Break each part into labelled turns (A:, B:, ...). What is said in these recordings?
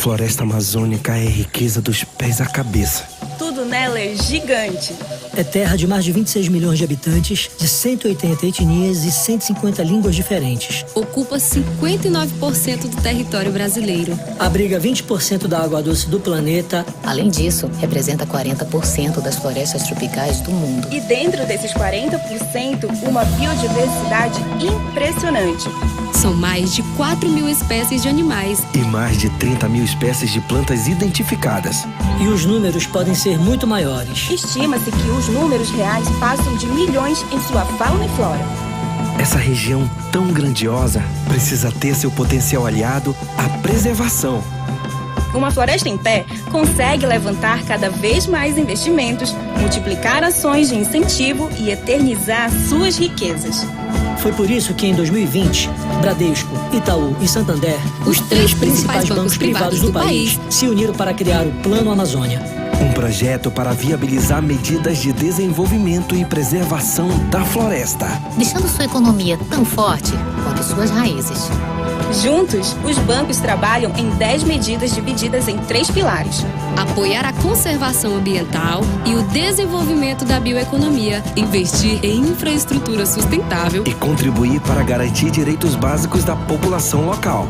A: floresta amazônica é riqueza dos pés à cabeça.
B: Tudo nela é gigante.
C: É terra de mais de 26 milhões de habitantes, de 180 etnias e 150 línguas diferentes.
D: Ocupa 59% do território brasileiro.
C: Abriga 20% da água doce do planeta.
E: Além disso, representa 40% das florestas tropicais do mundo.
B: E dentro desses 40%, uma biodiversidade impressionante.
D: São mais de 4 mil espécies de animais.
A: E mais de 30 mil espécies de plantas identificadas.
C: E os números podem ser muito maiores.
B: Estima-se que os números reais passam de milhões em sua fauna e flora.
A: Essa região tão grandiosa precisa ter seu potencial aliado à preservação.
B: Uma floresta em pé consegue levantar cada vez mais investimentos, multiplicar ações de incentivo e eternizar suas riquezas.
C: Foi por isso que em 2020, Bradesco, Itaú e Santander,
D: os três principais bancos privados do país,
C: se uniram para criar o Plano Amazônia.
A: Um projeto para viabilizar medidas de desenvolvimento e preservação da floresta.
E: Deixando sua economia tão forte quanto suas raízes.
B: Juntos, os bancos trabalham em 10 medidas divididas em 3 pilares.
D: Apoiar a conservação ambiental e o desenvolvimento da bioeconomia, investir em infraestrutura sustentável
A: e contribuir para garantir direitos básicos da população local.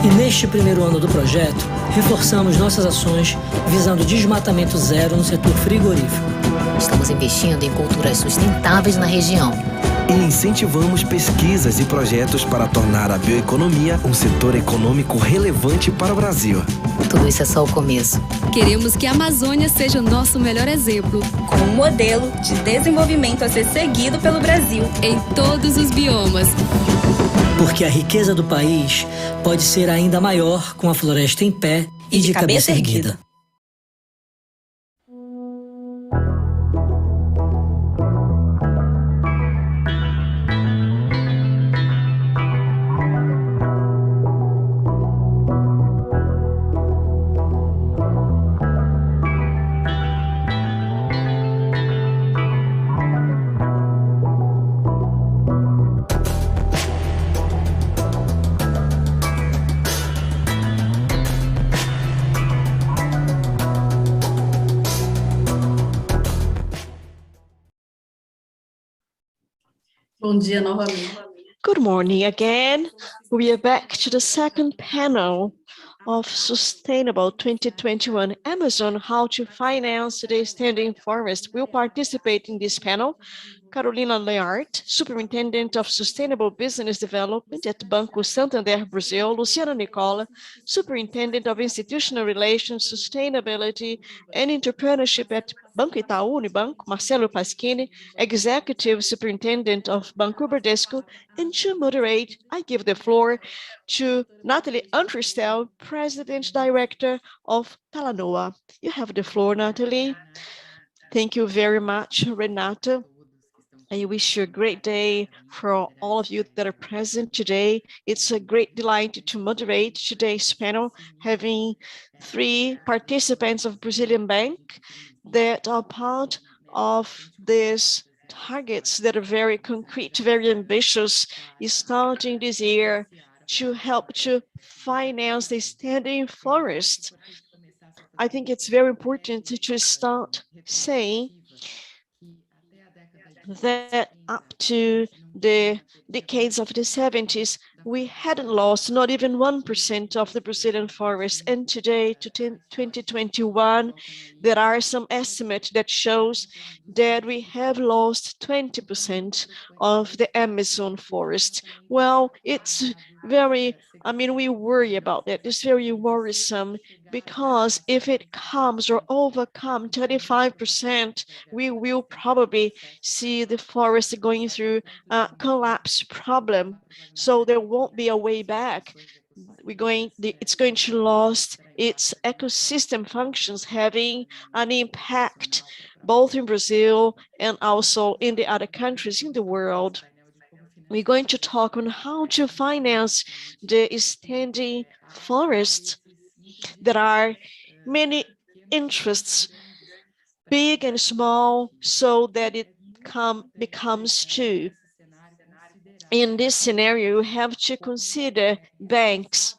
C: E neste primeiro ano do projeto, reforçamos nossas ações visando desmatamento zero no setor frigorífico.
E: Estamos investindo em culturas sustentáveis na região.
A: E incentivamos pesquisas e projetos para tornar a bioeconomia um setor econômico relevante para o Brasil.
E: Tudo isso é só o começo.
D: Queremos que a Amazônia seja nosso melhor exemplo,
B: como um modelo de desenvolvimento a ser seguido pelo Brasil
D: em todos os biomas.
C: Porque a riqueza do país pode ser ainda maior com a floresta em pé e de cabeça erguida.
F: Bom dia novamente.
G: Good morning again. We are back to the second panel of Sustainable 2021 Amazon, How to Finance the Standing Forest. Will participate in this panel Carolina Leart, Superintendent of Sustainable Business Development at Banco Santander Brazil, Luciana Nicola, Superintendent of Institutional Relations, Sustainability and Entrepreneurship at Banco Itaú Unibanco, Marcelo Paschini, Executive Superintendent of Banco Bradesco, and to moderate, I give the floor to Natalie Unterstel, President Director of Talanoa. You have the floor, Natalie. Thank you very much, Renata. I wish you a great day for all of you that are present today. It's a great delight to moderate today's panel, having 3 participants of Brazilian Bank that are part of these targets that are very concrete, very ambitious, starting this year to help to finance the standing forest. I think it's very important to start saying that up to the decades of the 70s, we hadn't lost not even 1% of the Brazilian forest. And today, to 2021, there are some estimates that shows that we have lost 20% of the Amazon forest. Well, it's very, we worry about that. It's very worrisome because if it comes or overcome 25%, we will probably see the forest going through a collapse problem. So there won't be a way back. It's going to lose its ecosystem functions, having an impact both in Brazil and also in the other countries in the world. We're going to talk on how to finance the standing forests. There are many interests, big and small, so that it becomes two. In this scenario, you have to consider banks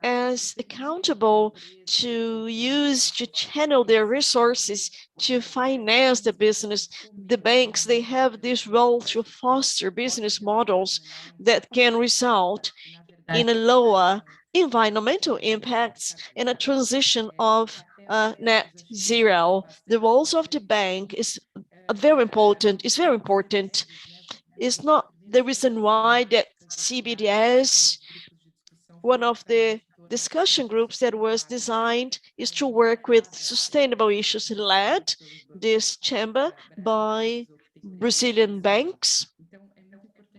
G: as accountable to channel their resources to finance the business. The banks, they have this role to foster business models that can result in a lower environmental impacts and a transition of net zero. The roles of the bank is very important. It's very important. It's not the reason why that CBDS, one of the discussion groups that was designed is to work with sustainable issues led this chamber by Brazilian banks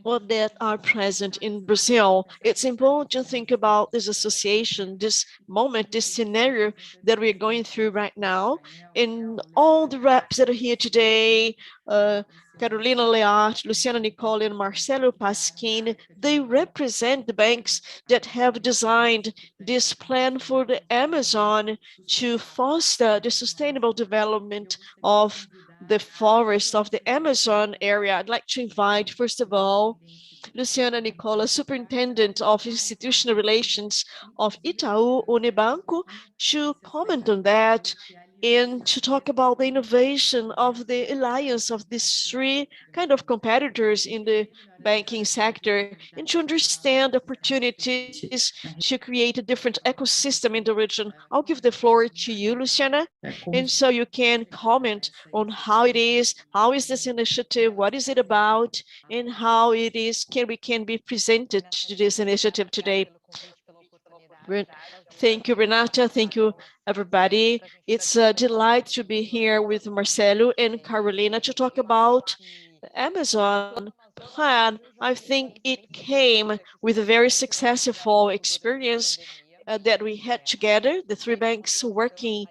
G: or that are present in Brazil. It's important to think about this association, this moment, this scenario that we're going through right now. And all the reps that are here today, Carolina Leart, Luciana Nicole, and Marcelo Pasquin, they represent the banks that have designed this plan for the Amazon to foster the sustainable development of the forest of the Amazon area. I'd like to invite, first of all, Luciana Nicola, Superintendent of Institutional Relations of Itaú Unibanco, to comment on that and to talk about the innovation of the alliance of these three kind of competitors in the banking sector, and to understand opportunities to create a different ecosystem in the region. I'll give the floor to you, Luciana, and so you can comment on how is this initiative, what is it about, and how it is can be presented to this initiative today. Thank you, Renata. Thank you, everybody. It's a delight to be here with Marcelo and Carolina to talk about the Amazon plan. I think it came with a very successful experience that we had together, the three banks working,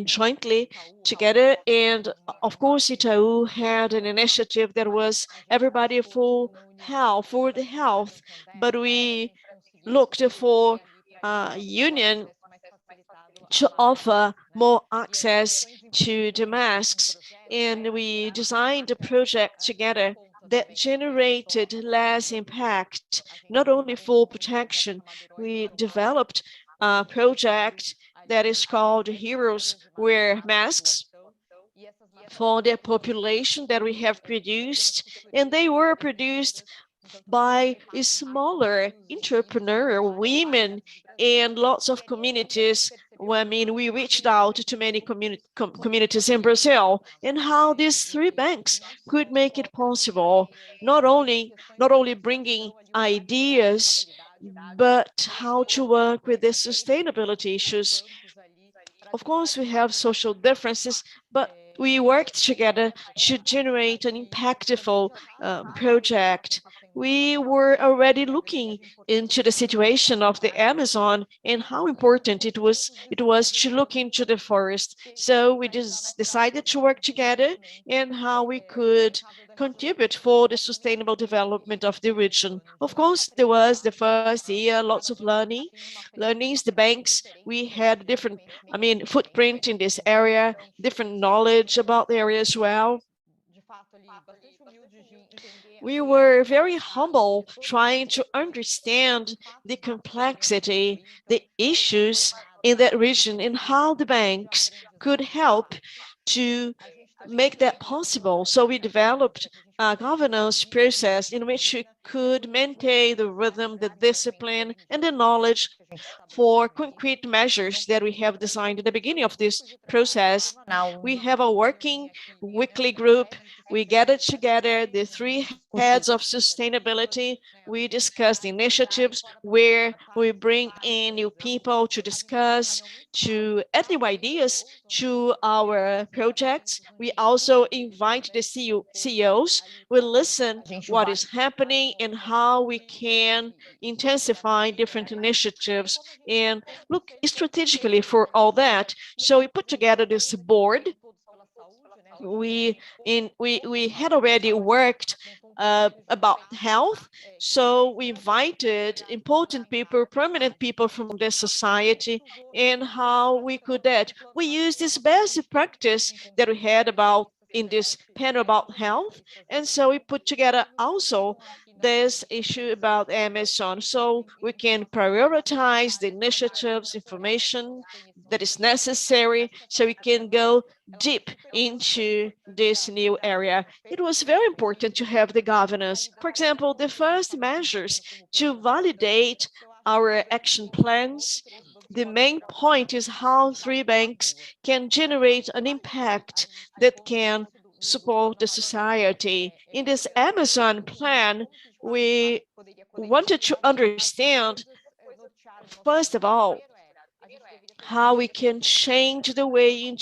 G: jointly together. And of course, Itaú had an initiative that was everybody for the health, but we looked for union to offer more access to the masks, and we designed a project together that generated less impact, not only for protection. We developed a project that is called Heroes Wear Masks for the population that we have produced, and they were produced by smaller entrepreneurial women and lots of communities. We reached out to many communities in Brazil, and how these three banks could make it possible, not only bringing ideas, but how to work with the sustainability issues. Of course, we have social differences, but we worked together to generate an impactful project. We were already looking into the situation of the Amazon and how important it was to look into the forest. So we just decided to work together and how we could contribute for the sustainable development of the region. Of course, there was the first year, lots of learnings. The banks, we had different, footprint in this area, different knowledge about the area as well. We were very humble trying to understand the complexity, the issues in that region, and how the banks could help to make that possible. So we developed a governance process in which we could maintain the rhythm, the discipline, and the knowledge for concrete measures that we have designed at the beginning of this process. We have a working weekly group. We gathered together the three heads of sustainability. We discussed initiatives where we bring in new people to discuss, to add new ideas to our projects. We also invite the CEOs. We listen what is happening and how we can intensify different initiatives and look strategically for all that. So we put together this board. We had already worked about health, so we invited important people, prominent people from the society, and how we could that. We used this best practice that we had in this panel about health, and so we put together also this issue about Amazon so we can prioritize the initiatives, information that is necessary so we can go deep into this new area. It was very important to have the governance. For example, the first measures to validate our action plans. The main point is how 3 banks can generate an impact that can support the society. In this Amazon plan, we wanted to understand, first of all, how we can change the way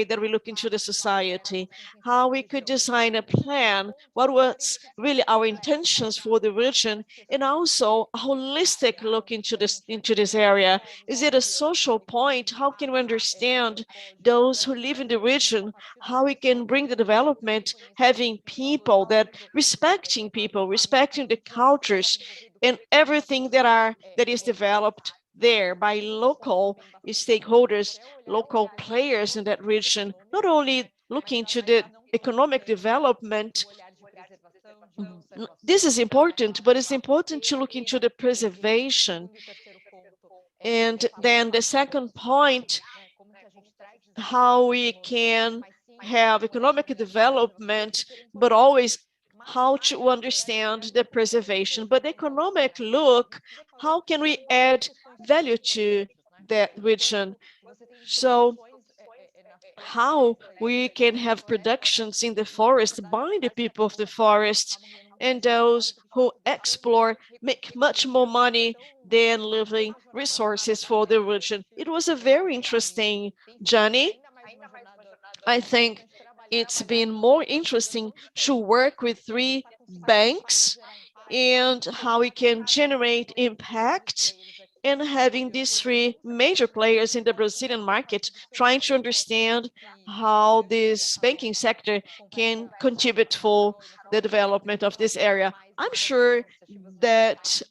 G: that we look into the society, how we could design a plan, what was really our intentions for the region, and also a holistic look into this area. Is it a social point? How can we understand those who live in the region? How we can bring the development, having people respecting people, respecting the cultures and everything that is developed there by local stakeholders, local players in that region, not only looking to the economic development. This is important, but it's important to look into the preservation. And then the second point, how we can have economic development, but always how to understand the preservation. But the economic look, how can we add value to that region? So how we can have productions in the forest by the people of the forest, and those who explore make much more money than living resources for the region. It was a very interesting journey. I think it's been more interesting to work with 3 banks and how we can generate impact, and having these 3 major players in the Brazilian market trying to understand how this banking sector can contribute for the development of this area. I'm sure that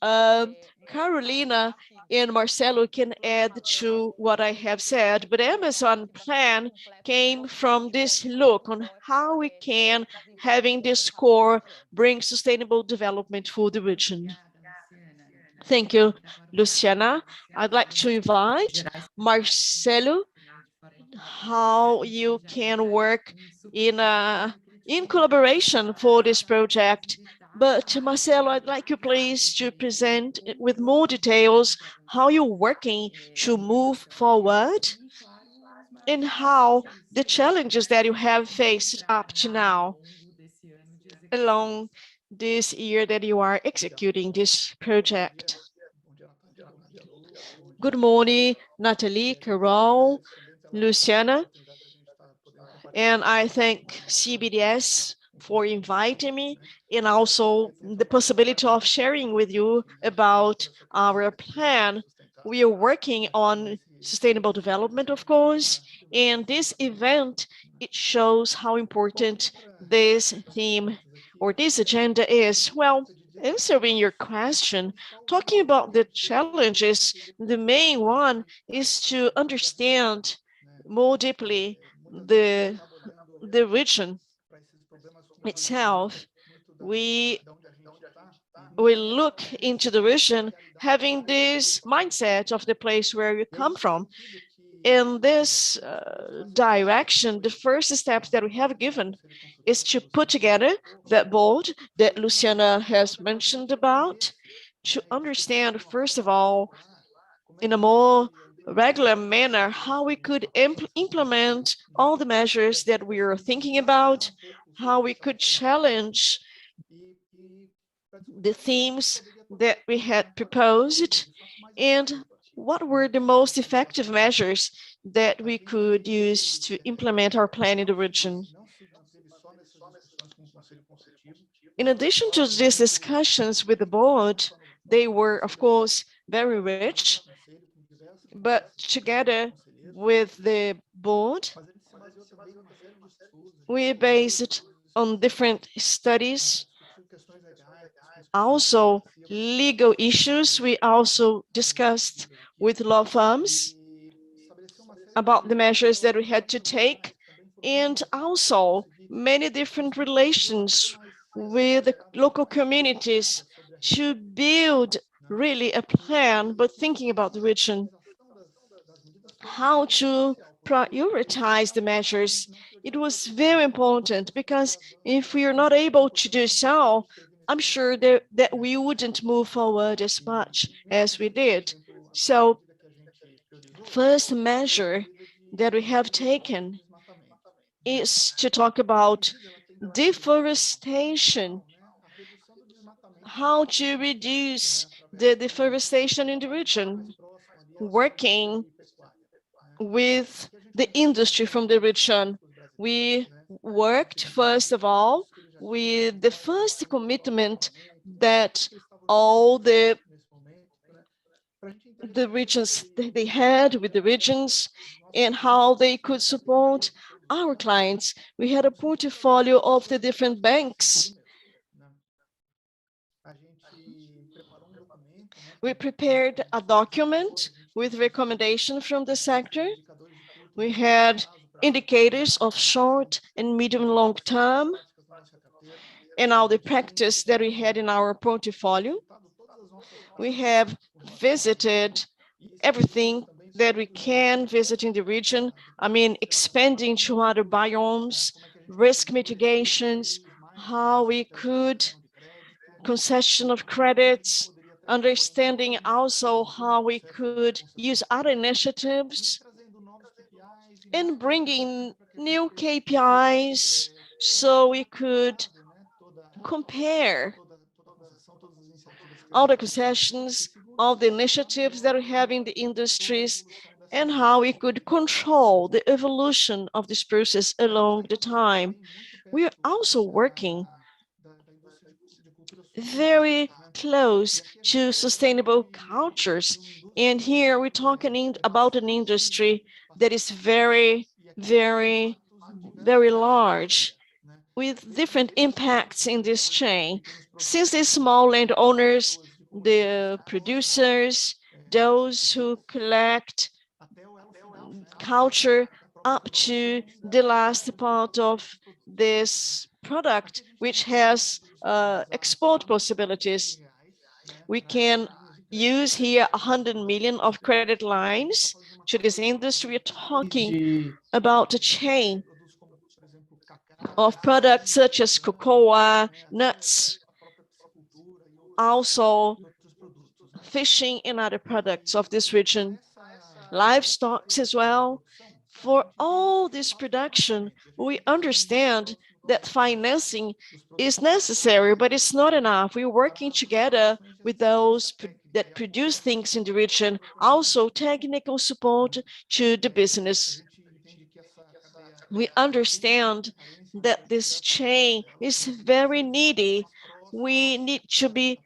G: Carolina and Marcelo can add to what I have said, but Amazon plan came from this look on how we can, having this core, bring sustainable development for the region. Thank you, Luciana. I'd like to invite Marcelo, how you can work in collaboration for this project. But Marcelo, I'd like you please to present with more details how you're working to move forward and how the challenges that you have faced up to now along this year that you are executing this project. Good morning, Nathalie, Carol, Luciana, and I thank CBDS for inviting me and also the possibility of sharing with you about our plan. We are working on sustainable development, of course, and this event, it shows how important this theme or this agenda is. Well, answering your question, talking about the challenges, the main one is to understand more deeply the region itself. We look into the region having this mindset of the place where you come from. In this direction, the first steps that we have given is to put together that board that Luciana has mentioned about, to understand, first of all, in a more regular manner, how we could implement all the measures that we are thinking about, how we could challenge the themes that we had proposed, and what were the most effective measures that we could use to implement our plan in the region. In addition to these discussions with the board, they were, of course, very rich, but together with the board, we based on different studies, also legal issues. We also discussed with law firms about the measures that we had to take, and also many different relations with the local communities to build really a plan, but thinking about the region, how to prioritize the measures. It was very important because if we are not able to do so, I'm sure that we wouldn't move forward as much as we did. So first measure that we have taken is to talk about deforestation, how to reduce the deforestation in the region, working with the industry from the region. We worked, first of all, with the first commitment that all the regions they had with the regions and how they could support our clients. We had a portfolio of the different banks. We prepared a document with recommendation from the sector. We had indicators of short and medium long term and all the practice that we had in our portfolio. We have visited everything that we can visit in the region. I mean, expanding to other biomes, risk mitigations, how we could concession of credits, understanding also how we could use other initiatives and bringing new KPIs so we could compare all the concessions, all the initiatives that we have in the industries, and how we could control the evolution of this process along the time. We are also working very close to sustainable cultures. And here we're talking about an industry that is very, very, very large with different impacts in this chain. Since the small landowners, the producers, those who collect culture up to the last part of this product, which has export possibilities. We can use here 100 million of credit lines to this industry. We're talking about a chain of products such as cocoa, nuts, also fishing and other products of this region, livestock as well. For all this production, we understand that financing is necessary, but it's not enough. We're working together with those that produce things in the region, also technical support to the business. We understand that this chain is very needy. We need to be,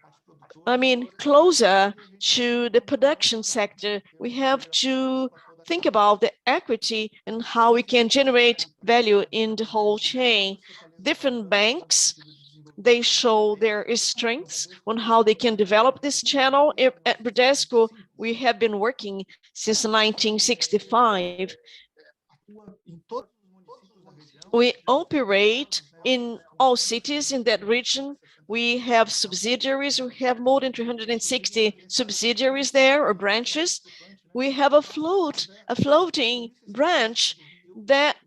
G: closer to the production sector. We have to think about the equity and how we can generate value in the whole chain. Different banks, they show their strengths on how they can develop this channel. At Bradesco, we have been working since 1965. We operate in all cities in that region. We have subsidiaries. We have more than 360 subsidiaries there or branches. We have a floating branch that,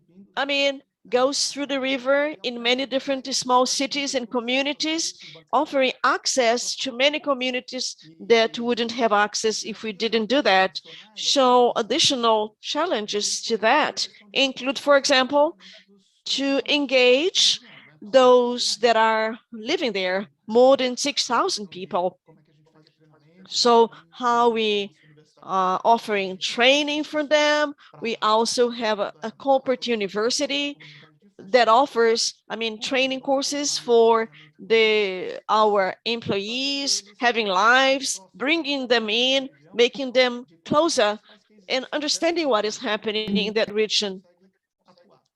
G: goes through the river in many different small cities and communities, offering access to many communities that wouldn't have access if we didn't do that. So additional challenges to that include, for example, to engage those that are living there, more than 6,000 people. So how we are offering training for them. We also have a corporate university that offers, training courses for our employees, having lives, bringing them in, making them closer, and understanding what is happening in that region,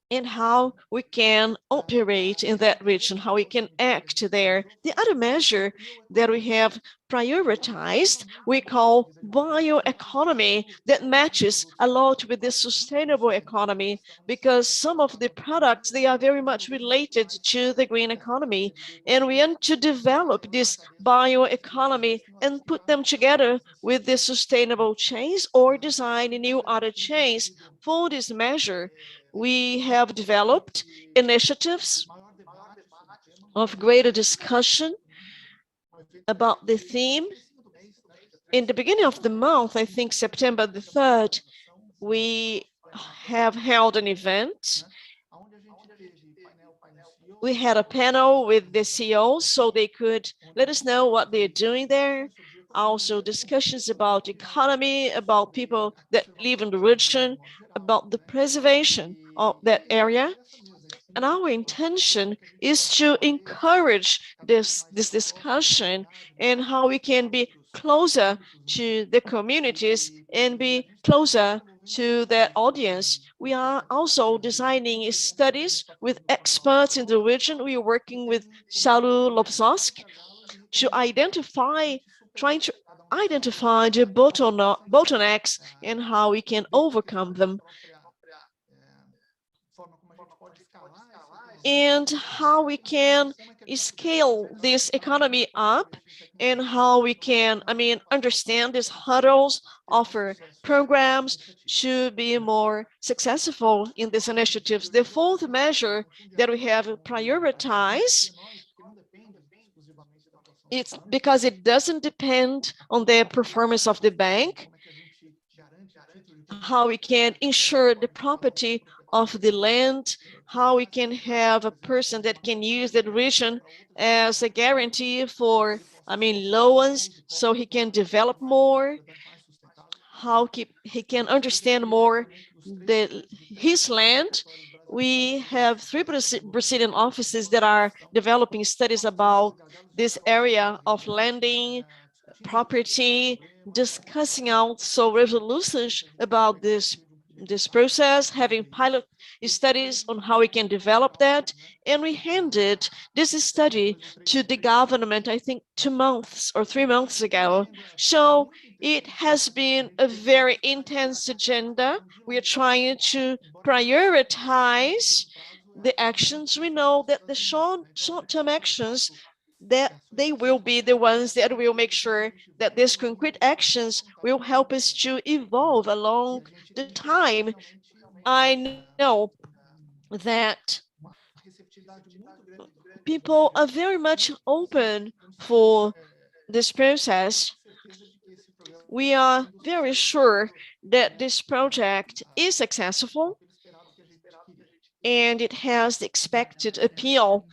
G: and how we can operate in that region, how we can act there. The other measure that we have prioritized, we call bioeconomy, that matches a lot with the sustainable economy, because some of the products, they are very much related to the green economy. And we want to develop this bioeconomy and put them together with the sustainable chains or design new other chains. For this measure, we have developed initiatives of greater discussion about the theme. In the beginning of the month, I think September the 3rd, we have held an event. We had a panel with the CEOs so they could let us know what they're doing there. Also discussions about economy, about people that live in the region, about the preservation of that area. And our intention is to encourage this discussion and how we can be closer to the communities and be closer to that audience. We are also designing studies with experts in the region. We are working with Salu Lobzowsk to trying to identify the bottlenecks and how we can overcome them, and how we can scale this economy up, and how we can, understand these hurdles, offer programs to be more successful in these initiatives. The fourth measure that we have prioritized, it's because it doesn't depend on the performance of the bank, how we can ensure the property of the land, how we can have a person that can use that region as a guarantee for, loans, so he can develop more, how he can understand more his land. We have 3 Brazilian offices that are developing studies about this area of lending, property, discussing also resolutions about this process, having pilot studies on how we can develop that. And we handed this study to the government, I think 2 months or 3 months ago. So it has been a very intense agenda. We are trying to prioritize the actions. We know that the short-term actions, that they will be the ones that will make sure that these concrete actions will help us to evolve along the time. I know that people are very much open for this process. We are very sure that this project is successful and it has the expected appeal.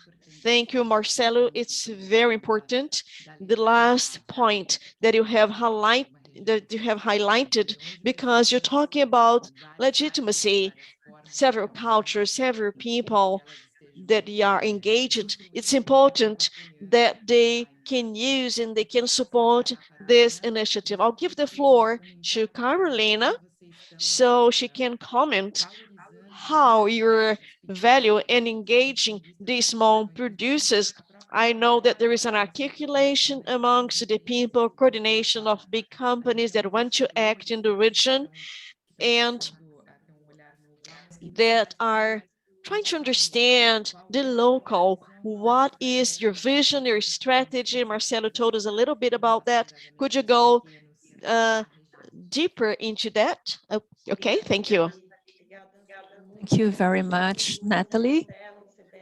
G: Thank you, Marcelo. It's very important. The last point that you have highlighted, because you're talking about legitimacy, several cultures, several people that are engaged. It's important that they can use and they can support this initiative. I'll give the floor to Carolina so she can comment how you're value and engaging these small producers. I know that there is an articulation amongst the people, coordination of big companies that want to act in the region and that are trying to understand the local. What is your vision, your strategy? Marcelo told us a little bit about that. Could you go deeper into that? Okay, thank you.
H: Thank you very much, Natalie.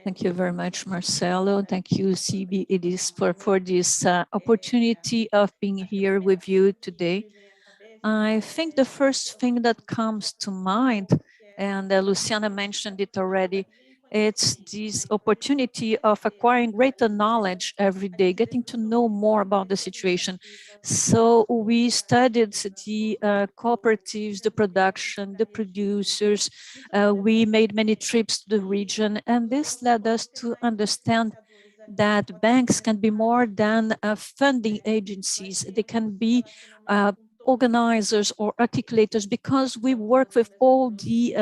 H: Thank you very much, Marcelo. Thank you, CB for this opportunity of being here with you today. I think the first thing that comes to mind, and Luciana mentioned it already, it's this opportunity of acquiring greater knowledge every day, getting to know more about the situation. So we studied the cooperatives, the production, the producers. We made many trips to the region, and this led us to understand that banks can be more than funding agencies. They can be organizers or articulators, because we work with all the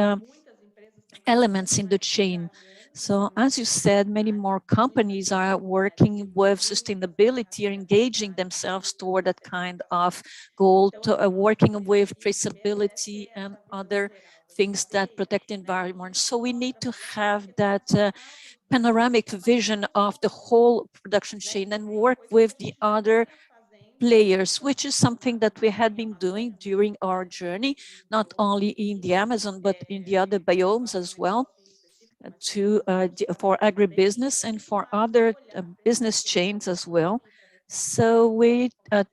H: elements in the chain. So as you said, many more companies are working with sustainability or engaging themselves toward that kind of goal, to, working with traceability and other things that protect the environment. So we need to have that panoramic vision of the whole production chain and work with the other players, which is something that we had been doing during our journey, not only in the Amazon, but in the other biomes as well, for agribusiness and for other business chains as well. So we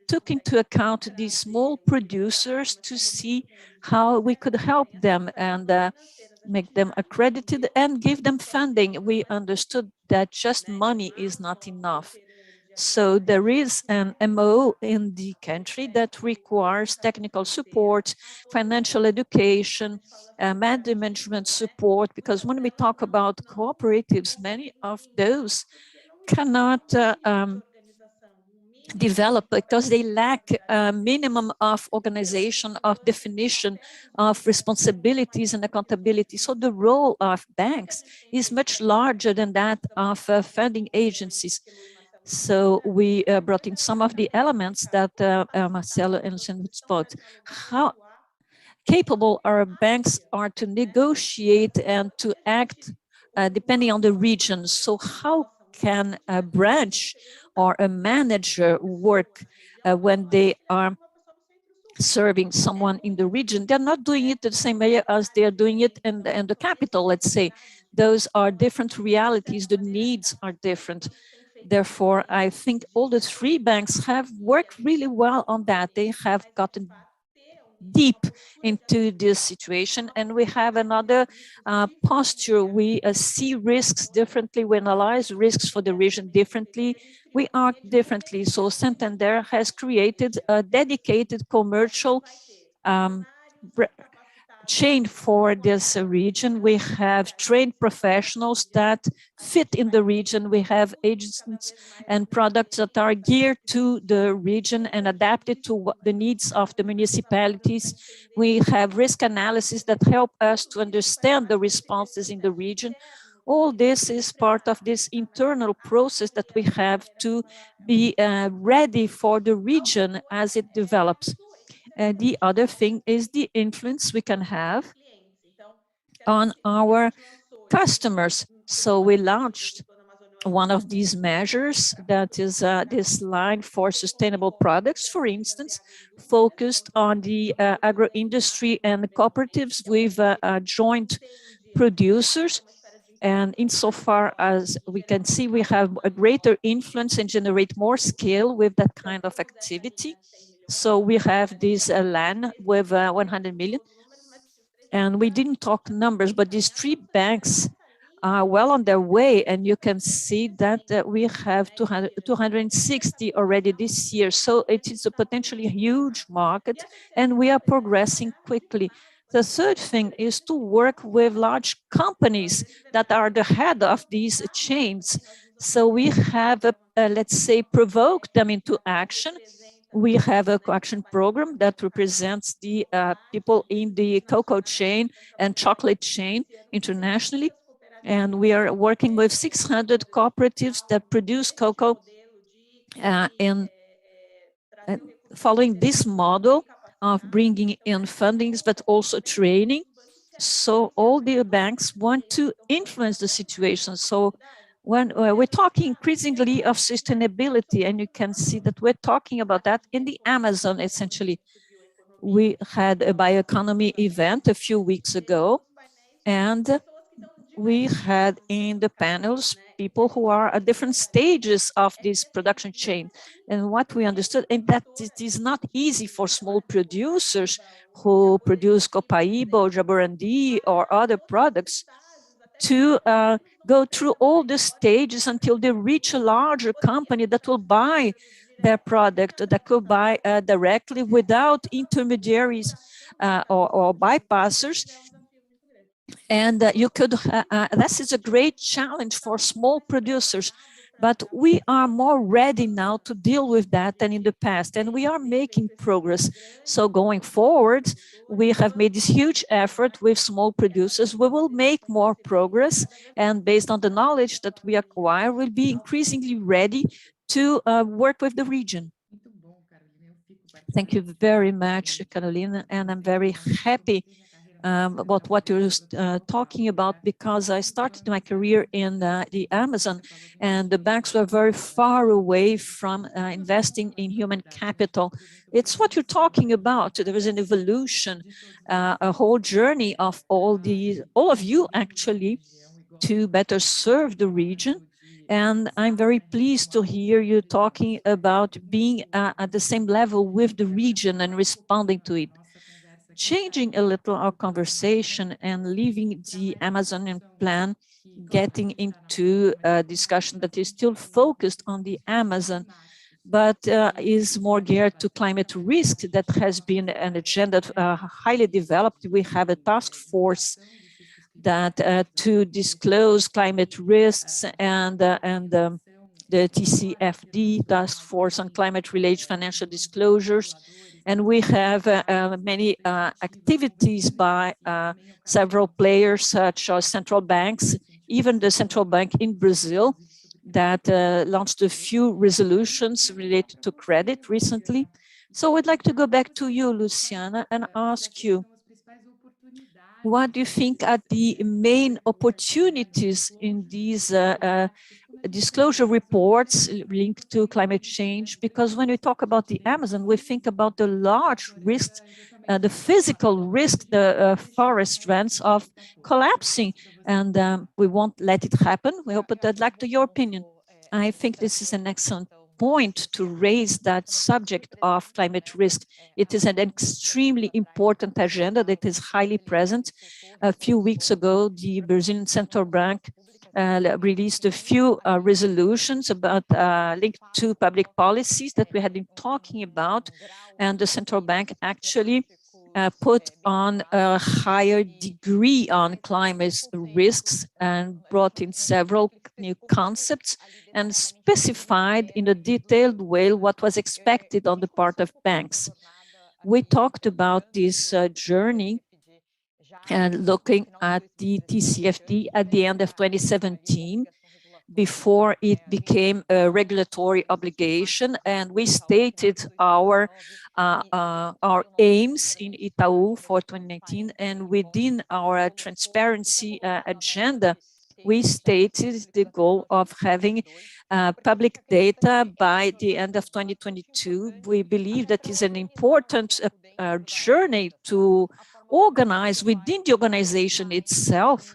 H: took into account these small producers to see how we could help them and make them accredited and give them funding. We understood that just money is not enough. So there is an MO in the country that requires technical support, financial education, management support, because when we talk about cooperatives, many of those cannot develop because they lack a minimum of organization, of definition, of responsibilities and accountability. So the role of banks is much larger than that of funding agencies. So we brought in some of the elements that Marcelo and Luciano spoke. How capable our banks are to negotiate and to act depending on the region. So how can a branch or a manager work when they are serving someone in the region? They're not doing it the same way as they're doing it in the capital, let's say. Those are different realities, the needs are different. Therefore, I think all the three banks have worked really well on that. They have gotten deep into this situation, and we have another posture. We see risks differently, we analyze risks for the region differently, we act differently. So Santander has created a dedicated commercial chain for this region. We have trained professionals that fit in the region. We have agents and products that are geared to the region and adapted to the needs of the municipalities. We have risk analysis that help us to understand the responses in the region. All this is part of this internal process that we have to be ready for the region as it develops. The other thing is the influence we can have on our customers. So we launched one of these measures, that is this line for sustainable products, for instance, focused on the agro-industry and the cooperatives with joint producers. And insofar as we can see, we have a greater influence and generate more scale with that kind of activity. So we have this LAN with 100 million. And we didn't talk numbers, but these three banks are well on their way. And you can see that we have 260 already this year. So it is a potentially huge market, and we are progressing quickly. The third thing is to work with large companies that are the head of these chains. So we have, let's say, provoked them into action. We have a action program that represents the people in the cocoa chain and chocolate chain internationally. And we are working with 600 cooperatives that produce cocoa and following this model of bringing in fundings, but also training. So all the banks want to influence the situation. So when we're talking increasingly of sustainability, and you can see that we're talking about that in the Amazon, essentially. We had a bioeconomy event a few weeks ago, and we had in the panels people who are at different stages of this production chain. And what we understood, and that it is not easy for small producers who produce Copaiba, Jaborandi, or other products to go through all the stages until they reach a larger company that will buy their product, that could buy directly without intermediaries or bypassers. And you could, this is a great challenge for small producers. But we are more ready now to deal with that than in the past, and we are making progress. So going forward, we have made this huge effort with small producers. We will make more progress, and based on the knowledge that we acquire, we'll be increasingly ready to work with the region. Thank you very much, Carolina, and I'm very happy about what you're talking about, because I started my career in the Amazon, and the banks were very far away from investing in human capital. It's what you're talking about. There is an evolution, a whole journey of all of you actually, to better serve the region. And I'm very pleased to hear you talking about being at the same level with the region and responding to it. Changing a little our conversation and leaving the Amazonian plan, getting into a discussion that is still focused on the Amazon, but is more geared to climate risk. That has been an agenda highly developed. We have a task force that to disclose climate risks, and the TCFD, Task Force on Climate-Related Financial Disclosures. And we have many activities by several players, such as central banks, even the central bank in Brazil, that launched a few resolutions related to credit recently. So I'd like to go back to you, Luciana, and ask you, what do you think are the main opportunities in these disclosure reports linked to climate change? Because when we talk about the Amazon, we think about the large risks, the physical risk, the forest rents of collapsing, and we won't let it happen. We hope that. I'd like to your opinion. I think this is an excellent point to raise that subject of climate risk. It is an extremely important agenda that is highly present. A few weeks ago, the Brazilian Central Bank released a few resolutions about linked to public policies that we had been talking about, and the Central Bank actually put on a higher degree on climate risks and brought in several new concepts and specified in a detailed way what was expected on the part of banks. We talked about this journey and looking at the TCFD at the end of 2017, before it became a regulatory obligation, and we stated our aims in Itaú for 2019, and within our transparency agenda, we stated the goal of having public data by the end of 2022. We believe that is an important journey to organize within the organization itself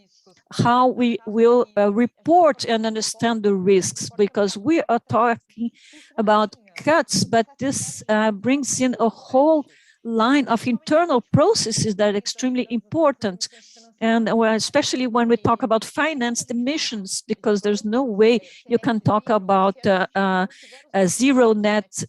H: how we will report and understand the risks, because we are talking about cuts, but this brings in a whole line of internal processes that are extremely important. And especially when we talk about financed emissions, because there's no way you can talk about zero net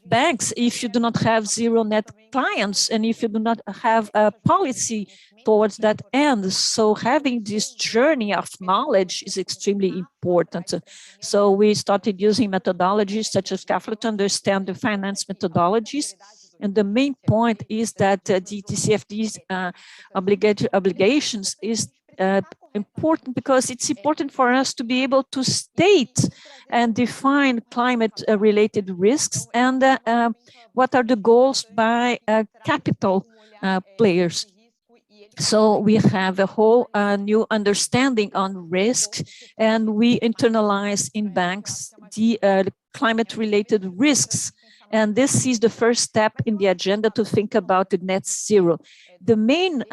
H: banks if you do not have zero net clients, and if you do not have a policy towards that end. So having this journey of knowledge is extremely important. So we started using methodologies such as CAFLA to understand the finance methodologies. And the main point is that the TCFD's obligations is important, because it's important for us to be able to state and define climate-related risks and what are the goals by capital players. So we have a whole new understanding on risk, and we internalize in banks the climate-related risks. And this is the first step in the agenda to think about the net zero. The main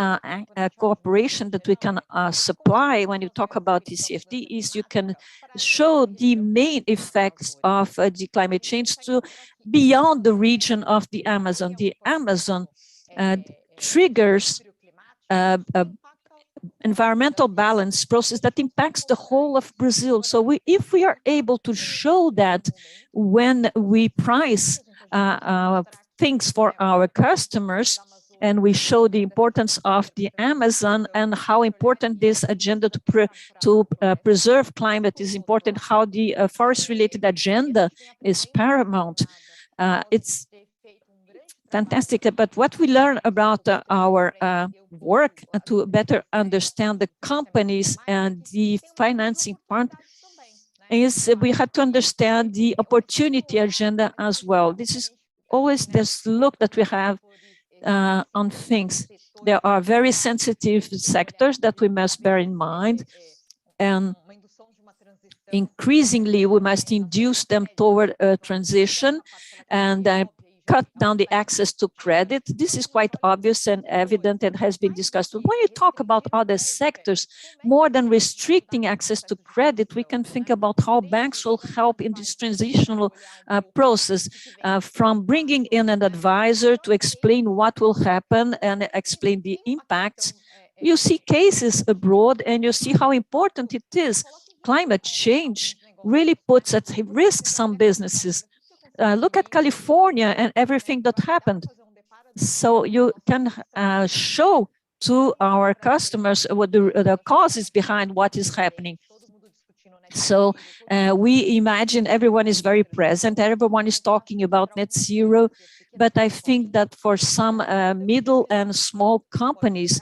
H: cooperation that we can supply when you talk about TCFD is you can show the main effects of the climate change to beyond the region of the Amazon. The Amazon triggers environmental balance process that impacts the whole of Brazil. So if we are able to show that when we price things for our customers, and we show the importance of the Amazon and how important this agenda to preserve climate is important, how the forest-related agenda is paramount. It's fantastic, but what we learn about our work to better understand the companies and the financing part is we had to understand the opportunity agenda as well. This is always this look that we have on things. There are very sensitive sectors that we must bear in mind, and increasingly we must induce them toward a transition and cut down the access to credit. This is quite obvious and evident and has been discussed. But when you talk about other sectors, more than restricting access to credit, we can think about how banks will help in this transitional process, from bringing in an advisor to explain what will happen and explain the impacts. You see cases abroad and you see how important it is. Climate change really puts at risk some businesses. Look at California and everything that happened. So you can show to our customers what the causes behind what is happening. So we imagine everyone is very present, everyone is talking about net zero, but I think that for some middle and small companies,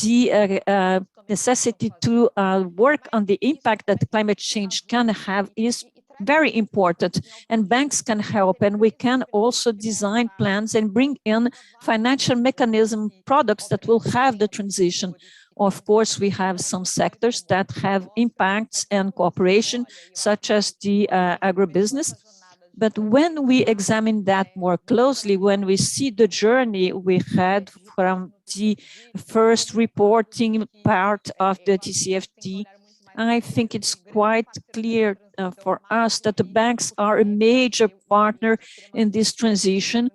H: the necessity to work on the impact that climate change can have is very important, and banks can help, and we can also design plans and bring in financial mechanism products that will have the transition. Of course, we have some sectors that have impacts and cooperation, such as the agribusiness. But when we examine that more closely, when we see the journey we had from the first reporting part of the TCFD, I think it's quite clear for us that the banks are a major partner in this transition,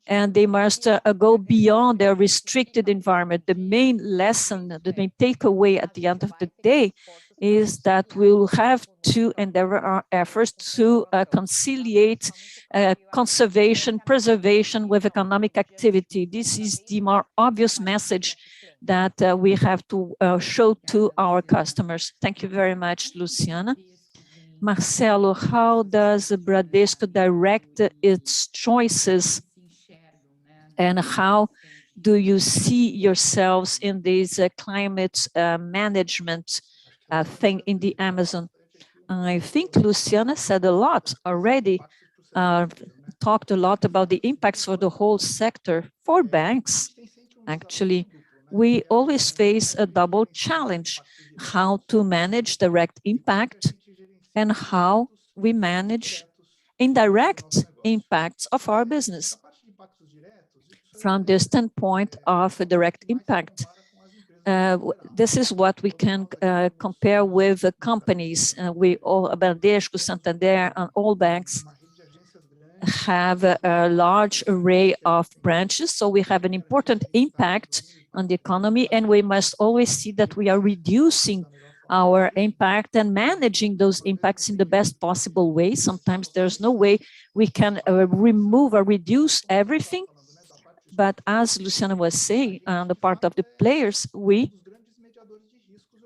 H: and they must go beyond their restricted environment. The main lesson, the main takeaway at the end of the day is that we will have to endeavor our efforts to conciliate conservation, preservation with economic activity. This is the more obvious message that we have to show to our customers. Thank you very much, Luciana. Marcelo, how does Bradesco direct its choices, and how do you see yourselves in this climate management thing in the Amazon? I think Luciana said a lot already, talked a lot about the impacts for the whole sector. For banks, actually, we always face a double challenge: how to manage direct impact and how we manage indirect impacts of our business. From the standpoint of a direct impact, this is what we can compare with companies. We all, Bradesco, Santander, and all banks have a large array of branches, so we have an important impact on the economy, and we must always see that we are reducing our impact and managing those impacts in the best possible way. Sometimes there's no way we can remove or reduce everything, but as Luciana was saying, on the part of the players, we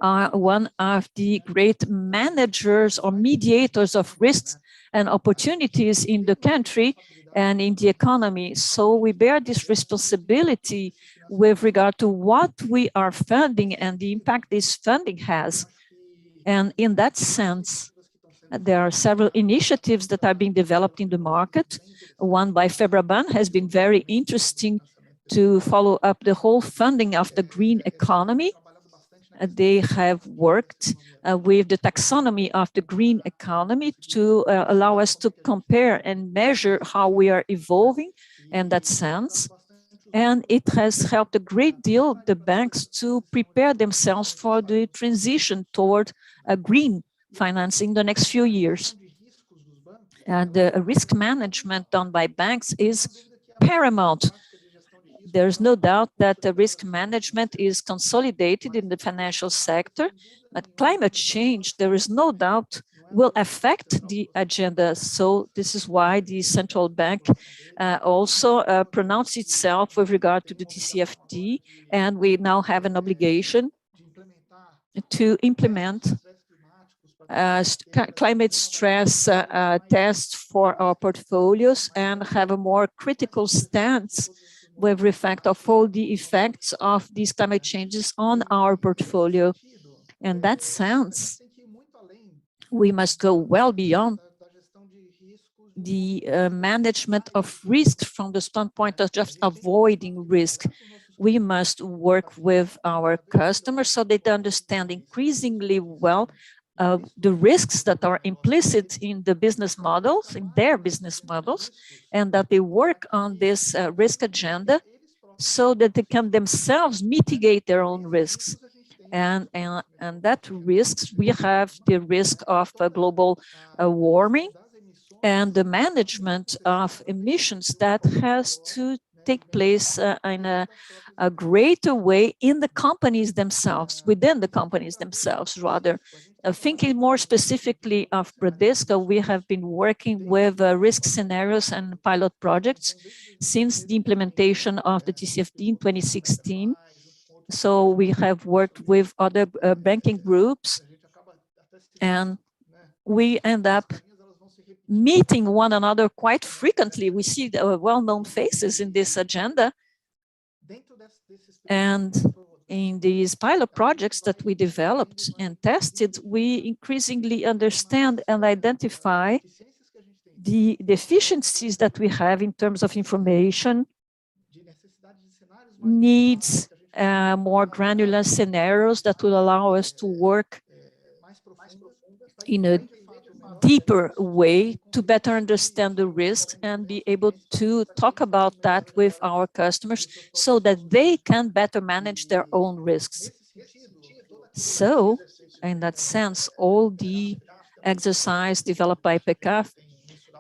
H: are one of the great managers or mediators of risks and opportunities in the country and in the economy. So we bear this responsibility with regard to what we are funding and the impact this funding has. And in that sense, there are several initiatives that are being developed in the market. One by Febraban has been very interesting to follow up the whole funding of the green economy. They have worked with the taxonomy of the green economy to allow us to compare and measure how we are evolving in that sense. And it has helped a great deal the banks to prepare themselves for the transition toward a green financing in the next few years. And the risk management done by banks is paramount. There's no doubt that the risk management is consolidated in the financial sector, but climate change, there is no doubt will affect the agenda. So this is why the central bank also pronounced itself with regard to the TCFD, and we now have an obligation to implement climate stress tests for our portfolios and have a more critical stance with respect of all the effects of these climate changes on our portfolio. In that sense, we must go well beyond the management of risk from the standpoint of just avoiding risk. We must work with our customers so they understand increasingly well the risks that are implicit in the business models, in their business models, and that they work on this risk agenda so that they can themselves mitigate their own risks. And that risks, we have the risk of global warming and the management of emissions that has to take place in a greater way in the companies themselves, within the companies themselves, rather. Thinking more specifically of Bradesco, we have been working with risk scenarios and pilot projects since the implementation of the TCFD in 2016. So we have worked with other banking groups, and we end up meeting one another quite frequently. We see the well-known faces in this agenda. And in these pilot projects that we developed and tested, we increasingly understand and identify the deficiencies that we have in terms of information, needs more granular scenarios that will allow us to work in a deeper way to better understand the risks and be able to talk about that with our customers so that they can better manage their own risks. So, in that sense, all the exercise developed by PECAF,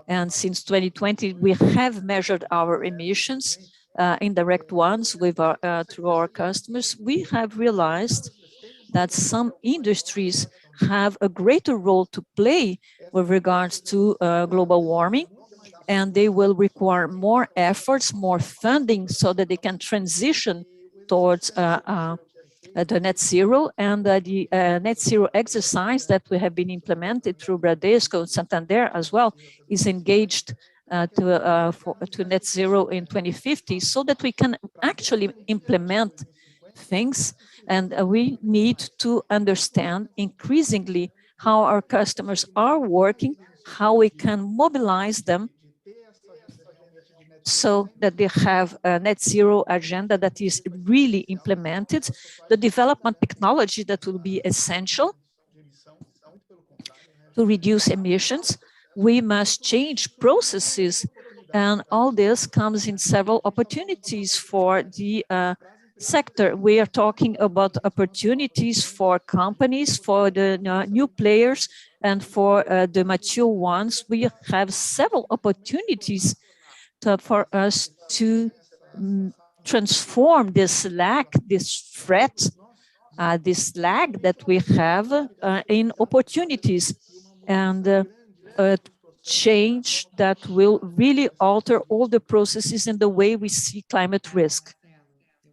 H: and since 2020, we have measured our emissions, indirect ones with through our customers. We have realized that some industries have a greater role to play with regards to global warming, and they will require more efforts, more funding so that they can transition towards the net zero. And the net zero exercise that we have been implemented through Bradesco and Santander as well is engaged to net zero in 2050 so that we can actually implement things. And we need to understand increasingly how our customers are working, how we can mobilize them so that they have a net zero agenda that is really implemented, the development technology that will be essential to reduce emissions. We must change processes, and all this comes in several opportunities for the sector. We are talking about opportunities for companies, for the new players, and for the mature ones. We have several opportunities for us to transform this lack, this threat, this lag that we have in opportunities, and change that will really alter all the processes in the way we see climate risk.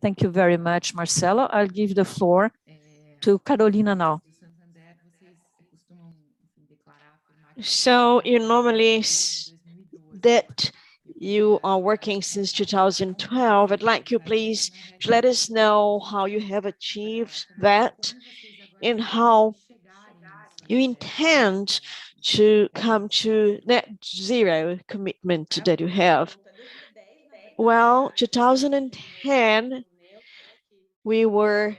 H: Thank you very much, Marcelo. I'll give the floor to Carolina now.
G: So you normally that you are working since 2012. I'd like you please to let us know how you have achieved that and how you intend to come to net zero commitment that you have. Well, 2010, we were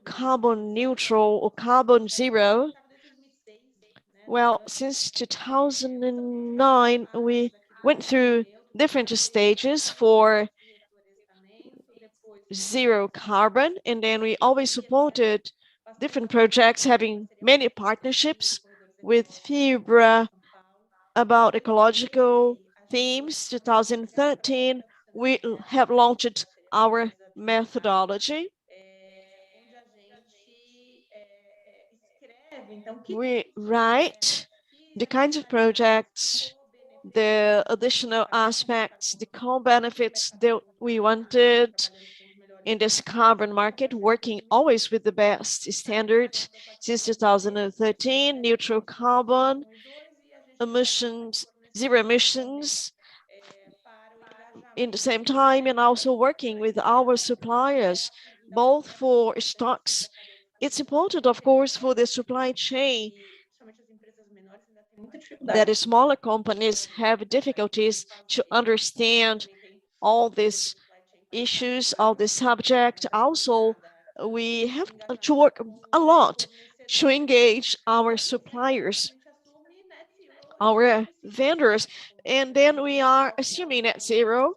G: carbon neutral or carbon zero. Well, since 2009, we went through different stages for zero carbon, and then we always supported different projects, having many partnerships with FIBRA about ecological themes. 2013, we have launched our methodology, we write the kinds of projects, the additional aspects, the co-benefits that we wanted in this carbon market, working always with the best standard since 2013, neutral carbon, emissions, zero emissions in the same time, and also working with our suppliers, both for stocks. It's important, of course, for the supply chain that smaller companies have difficulties to understand all these issues, all this subject. Also, we have to work a lot to engage our suppliers, our vendors, and then we are assuming net zero.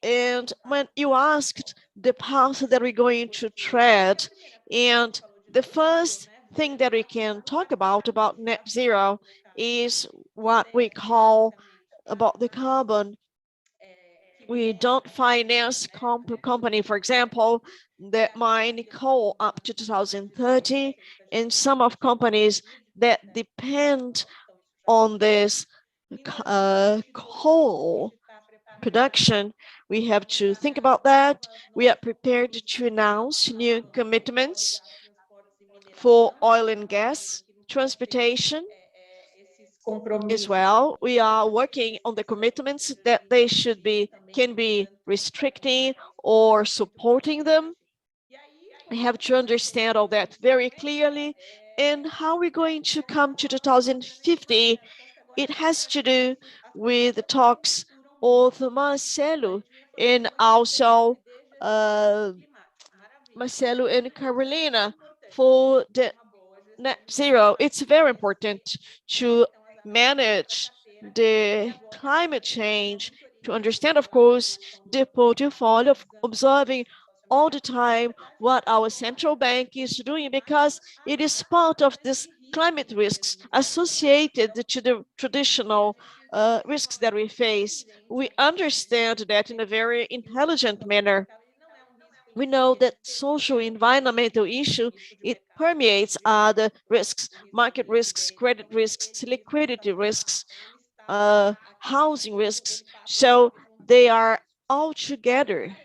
G: And when you asked the path that we're going to tread, and the first thing that we can talk about net zero is what we call about the carbon. We don't finance company, for example, that mine coal up to 2030, and some of companies that depend on this coal production. We have to think about that. We are prepared to announce new commitments for oil and gas, transportation as well. We are working on the commitments that they can be restricting or supporting them. We have to understand all that very clearly. And how we're going to come to 2050, it has to do with the talks of Marcelo and also Marcelo and Carolina for the net zero. It's very important to manage the climate change, to understand, of course, the portfolio of observing all the time what our central bank is doing, because it is part of this climate risks associated to the traditional risks that we face. We understand that in a very intelligent manner. We know that social environmental issue, it permeates other risks, market risks, credit risks, liquidity risks, housing risks. So they are all together.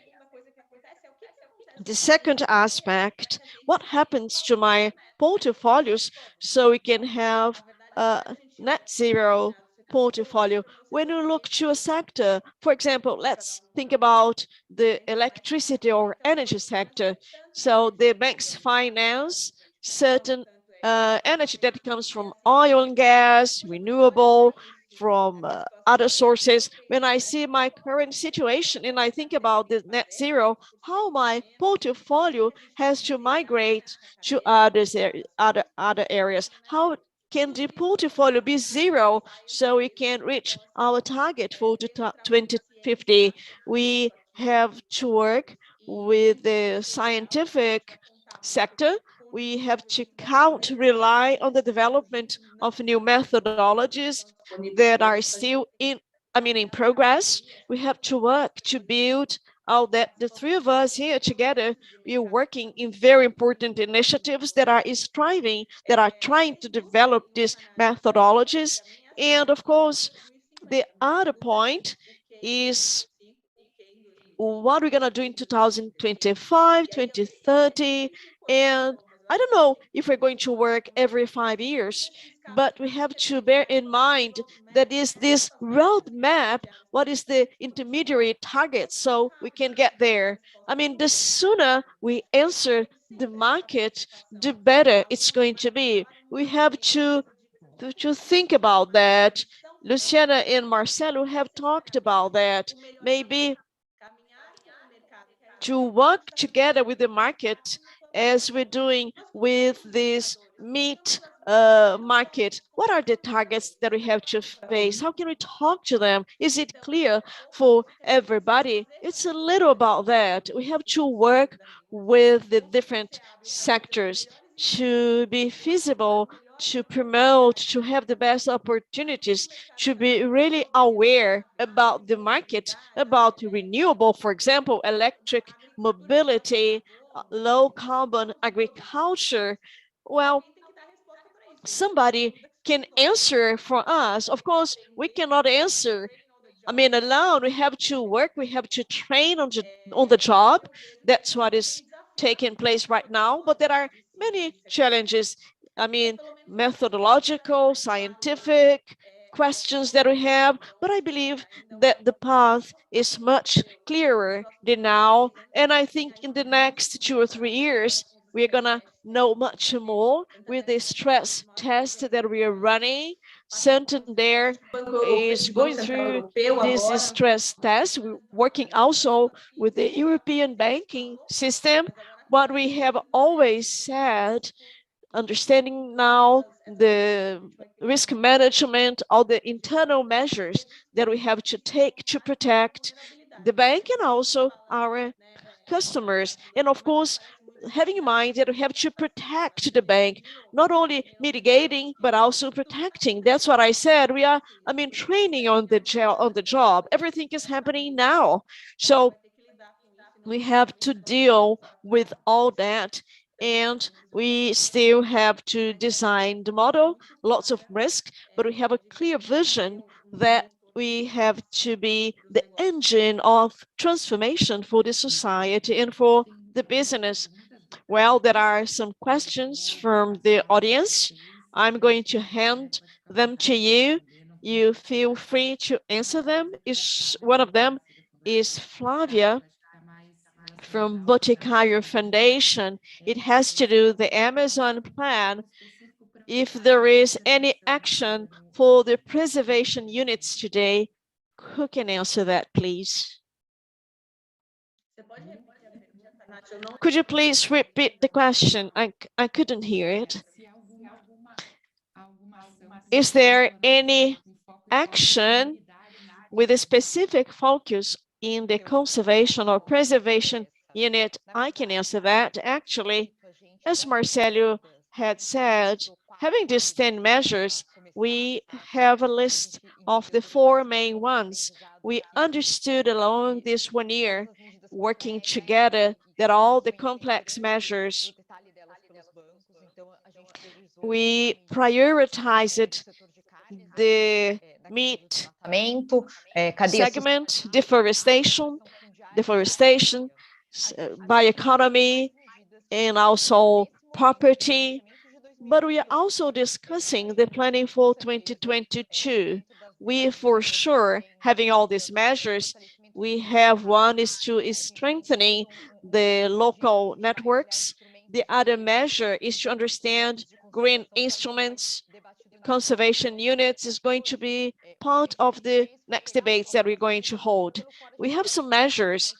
G: The second aspect, what happens to my portfolios so we can have a net zero portfolio? When you look to a sector, for example, let's think about the electricity or energy sector. So the banks finance certain energy that comes from oil and gas, renewable, from other sources. When I see my current situation and I think about the net zero, how my portfolio has to migrate to other areas. How can the portfolio be zero so we can reach our target for 2050? We have to work with the scientific sector. We have to rely on the development of new methodologies that are still in progress. We have to work to build all that. The three of us here together, we are working in very important initiatives that are striving, that are trying to develop these methodologies. And of course, the other point is what we're gonna do in 2025, 2030, and I don't know if we're going to work every 5 years, but we have to bear in mind that is this roadmap, what is the intermediary target so we can get there. I mean, the sooner we answer the market, the better it's going to be. We have to think about that. Luciana and Marcelo have talked about that. Maybe to work together with the market as we're doing with this meat market. What are the targets that we have to face? How can we talk to them? Is it clear for everybody? It's a little about that. We have to work with the different sectors to be feasible, to promote, to have the best opportunities, to be really aware about the market, about renewable, for example, electric mobility, low carbon agriculture. Well, somebody can answer for us. Of course, we cannot answer, alone. We have to work, we have to train on the job. That's what is taking place right now. But there are many challenges. Methodological, scientific questions that we have. But I believe that the path is much clearer than now. And I think in the next 2 or 3 years, we're gonna know much more with the stress test that we are running. Santander is going through this stress test. We're working also with the European banking system. What we have always said, understanding now the risk management, all the internal measures that we have to take to protect the bank and also our customers. And of course, having in mind that we have to protect the bank, not only mitigating, but also protecting. That's what I said. We are, training on the job. Everything is happening now. So we have to deal with all that. And we still have to design the model, lots of risk, but we have a clear vision that we have to be the engine of transformation for the society and for the business. Well, there are some questions from the audience. I'm going to hand them to you. You feel free to answer them. One of them is Flavia from Boticário Foundation. It has to do with the Amazon plan. If there is any action for the preservation units today, who can answer that, please? Could you please repeat the question? I couldn't hear it. Is there any action with a specific focus in the conservation or preservation unit? I can answer that. Actually, as Marcelo had said, having these 10 measures, we have a list of the 4 main ones. We understood along this 1 year, working together, that all the complex measures, we prioritized the meat segment, deforestation, bioeconomy, and also property. But we are also discussing the planning for 2022. We, for sure, having all these measures, we have one is to strengthening the local networks. The other measure is to understand green instruments. Conservation units is going to be part of the next debates that we're going to hold. We have some measures.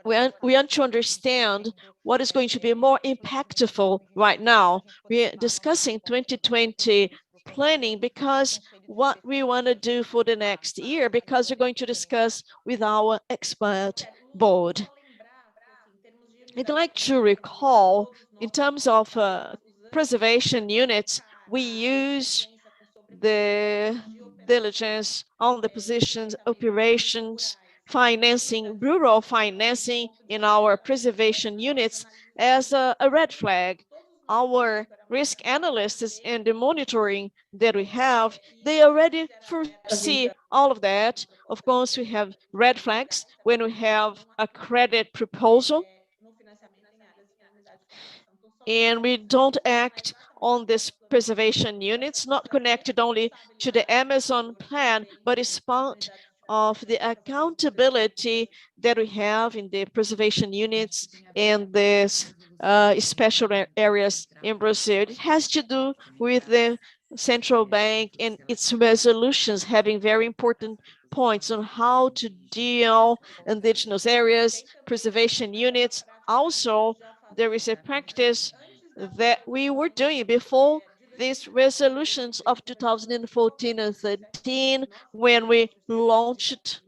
G: We want to understand what is going to be more impactful right now. We are discussing 2020 planning because what we want to do for the next year, because we're going to discuss with our expert board. I'd like to recall, in terms of preservation units, we use the diligence on the positions, operations, financing, rural financing in our preservation units as a red flag. Our risk analysts and the monitoring that we have, they already foresee all of that. Of course, we have red flags when we have a credit proposal, and we don't act on this preservation units, not connected only to the Amazon plan, but it's part of the accountability that we have in the preservation units and the special areas in Brazil. It has to do with the central bank and its resolutions having very important points on how to deal indigenous areas, preservation units. Also, there is a practice that we were doing before these resolutions of 2014 and 13 when we launched.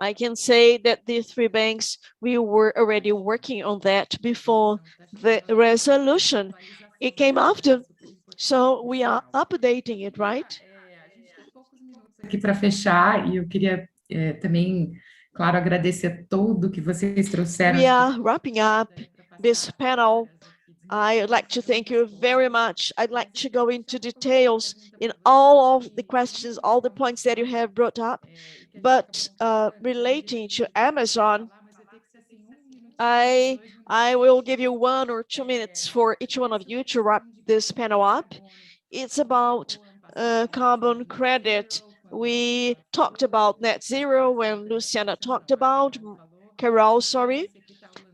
G: I can say that the 3 banks, we were already working on that before the resolution. It came after, so we are updating it, right?
I: Aqui para fechar, e eu queria também, claro, agradecer tudo que vocês trouxeram.
G: We are wrapping up this panel. I'd like to thank you very much. I'd like to go into details in all of the questions, all the points that you have brought up, but relating to Amazon, I will give you 1 or 2 minutes for each one of you to wrap this panel up. It's about carbon credit. We talked about net zero when Luciana talked about, Carol, sorry.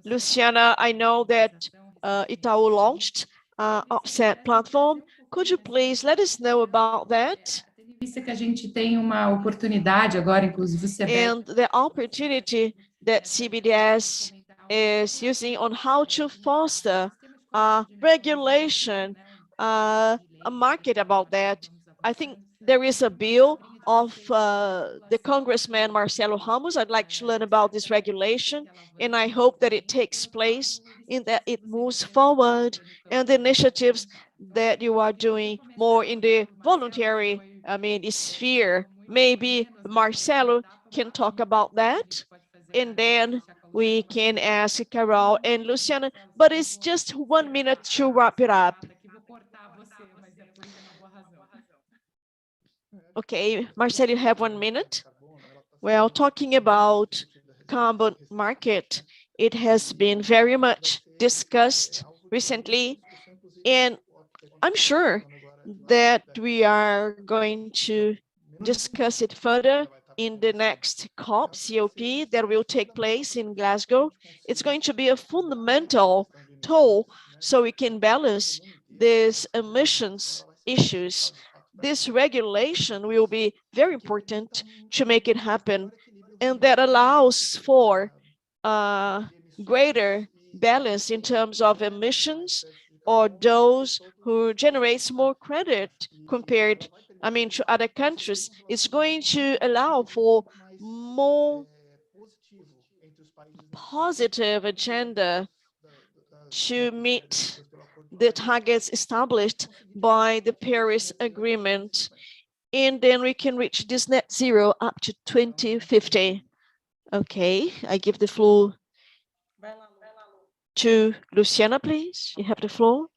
G: Luciana, I know that Itaú launched offset platform. Could you please let us know about that?
I: Que a gente tem uma oportunidade agora, inclusive
G: and the opportunity that CBDS is using on how to foster regulation, a market about that. I think there is a bill of the Congressman Marcelo Ramos. I'd like to learn about this regulation, and I hope that it takes place and that it moves forward, and the initiatives that you are doing more in the voluntary, sphere. Maybe Marcelo can talk about that, and then we can ask Carol and Luciana, but it's just 1 minute to wrap it up. Okay, Marcelo, you have 1 minute. Well, talking about carbon market, it has been very much discussed recently, and I'm sure that we are going to discuss it further in the next COP that will take place in Glasgow. It's going to be a fundamental tool so we can balance these emissions issues. This regulation will be very important to make it happen, and that allows for greater balance in terms of emissions, or those who generates more credit compared, to other countries. It's going to allow for more positive agenda to meet the targets established by the Paris Agreement, and then we can reach this net zero up to 2050. Okay, I give the floor to Luciana, please. You have the floor.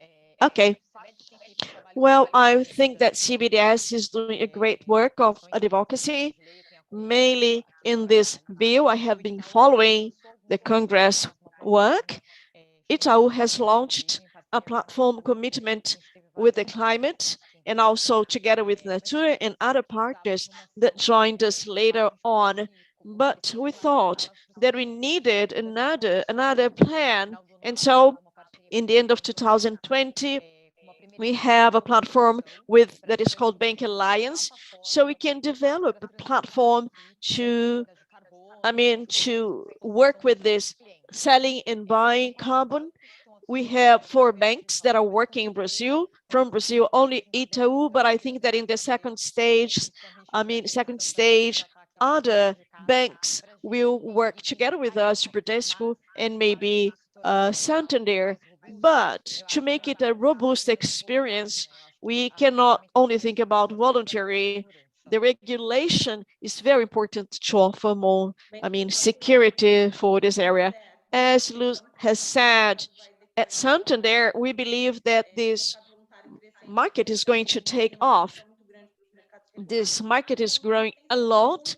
G: Okay. Well, I think that CBDS is doing a great work of advocacy, mainly in this bill. I have been following the Congress work. Itaú has launched a platform commitment with the climate, and also together with Natura and other partners that joined us later on. But we thought that we needed another plan. And so in the end of 2020, we have a platform that is called Bank Alliance. So we can develop a platform to work with this selling and buying carbon. We have 4 banks that are working in Brazil. From Brazil, only Itaú, but I think that in the second stage, other banks will work together with us, Bradesco and maybe Santander. But to make it a robust experience, we cannot only think about voluntary. The regulation is very important to offer more, security for this area. As Luz has said, at Santander, we believe that this market is going to take off. This market is growing a lot,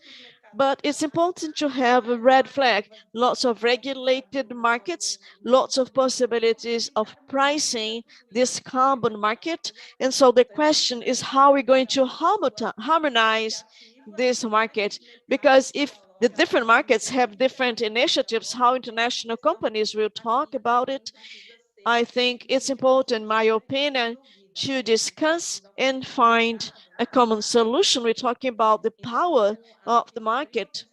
G: but it's important to have a red flag, lots of regulated markets, lots of possibilities of pricing this carbon market. And so the question is how we're going to harmonize this market, because if the different markets have different initiatives, how international companies will talk about it. I think it's important, in my opinion, to discuss and find a common solution. We're talking about the power of the market.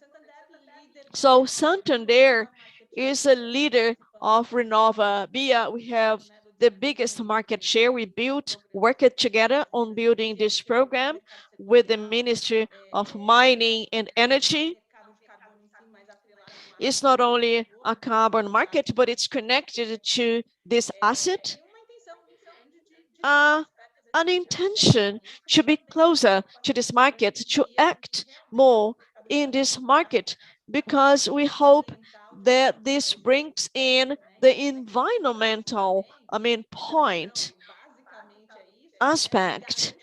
G: So Santander is a leader of Renova BIA. We have the biggest market share. We worked together on building this program with the Ministry of Mining and Energy. It's not only a carbon market, but it's connected to this asset. An intention to be closer to this market, to act more in this market, because we hope that this brings in the environmental, point aspect,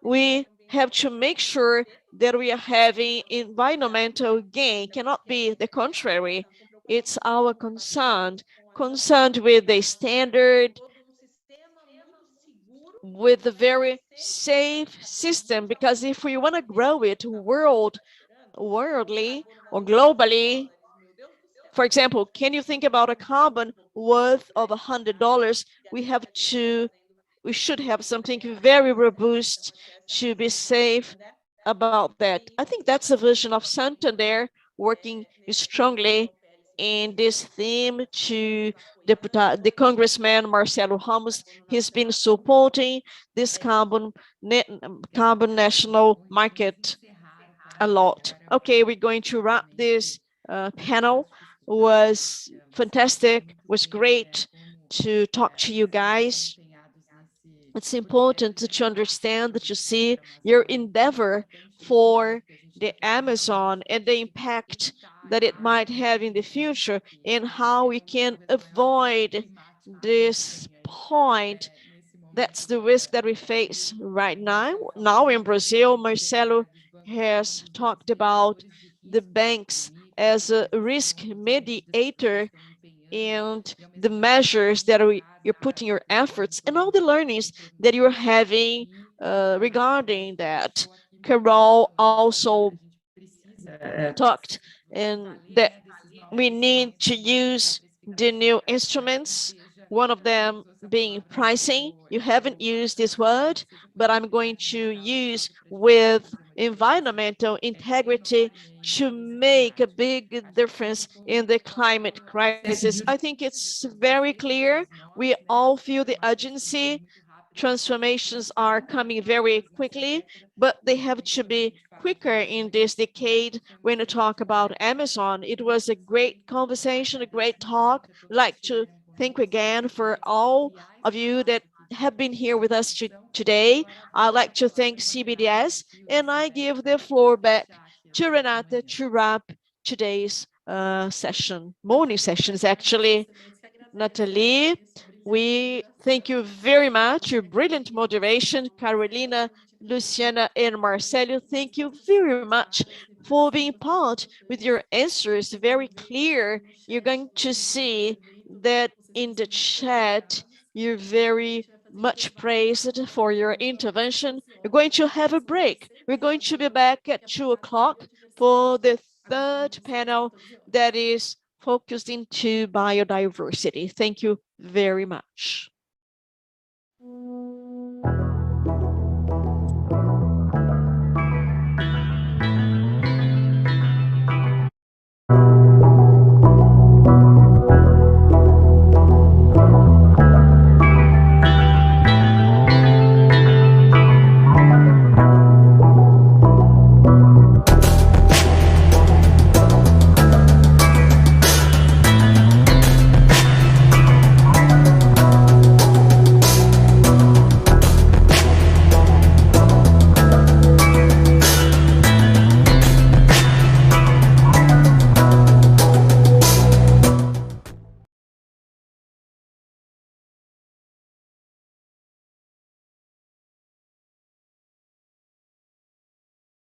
G: we have to make sure that we are having environmental gain. Cannot be the contrary. It's our concerned with the standard, with a very safe system, because if we want to grow it worldly or globally, for example, can you think about a carbon worth of $100? We should have something very robust to be safe about that. I think that's a vision of Santander working strongly in this theme to the Congressman Marcelo Ramos. He's been supporting this carbon national market a lot. Okay, we're going to wrap this panel. Was fantastic, was great to talk to you guys. It's important to understand, to see your endeavor for the Amazon and the impact that it might have in the future, and how we can avoid this point. That's the risk that we face right now. Now in Brazil, Marcelo has talked about the banks as a risk mediator, and the measures that you're putting your efforts and all the learnings that you're having regarding that. Carol also talked and that we need to use the new instruments, one of them being pricing. You haven't used this word, but I'm going to use with environmental integrity to make a big difference in the climate crisis. I think it's very clear. We all feel the urgency. Transformations are coming very quickly, but they have to be quicker in this decade. When you talk about Amazon, it was a great conversation, a great talk. I'd like to thank again for all of you that have been here with us today. I'd like to thank CBDS, and I give the floor back to Renata to wrap today's morning sessions actually. Nathalie, we thank you very much. Your brilliant moderation. Carolina, Luciana, and Marcelo, thank you very much for being part with your answers. Very clear. You're going to see that in the chat. You're very much praised for your intervention. You're going to have a break. We're going to be back at 2 o'clock for the third panel that is focused into biodiversity. Thank you very much.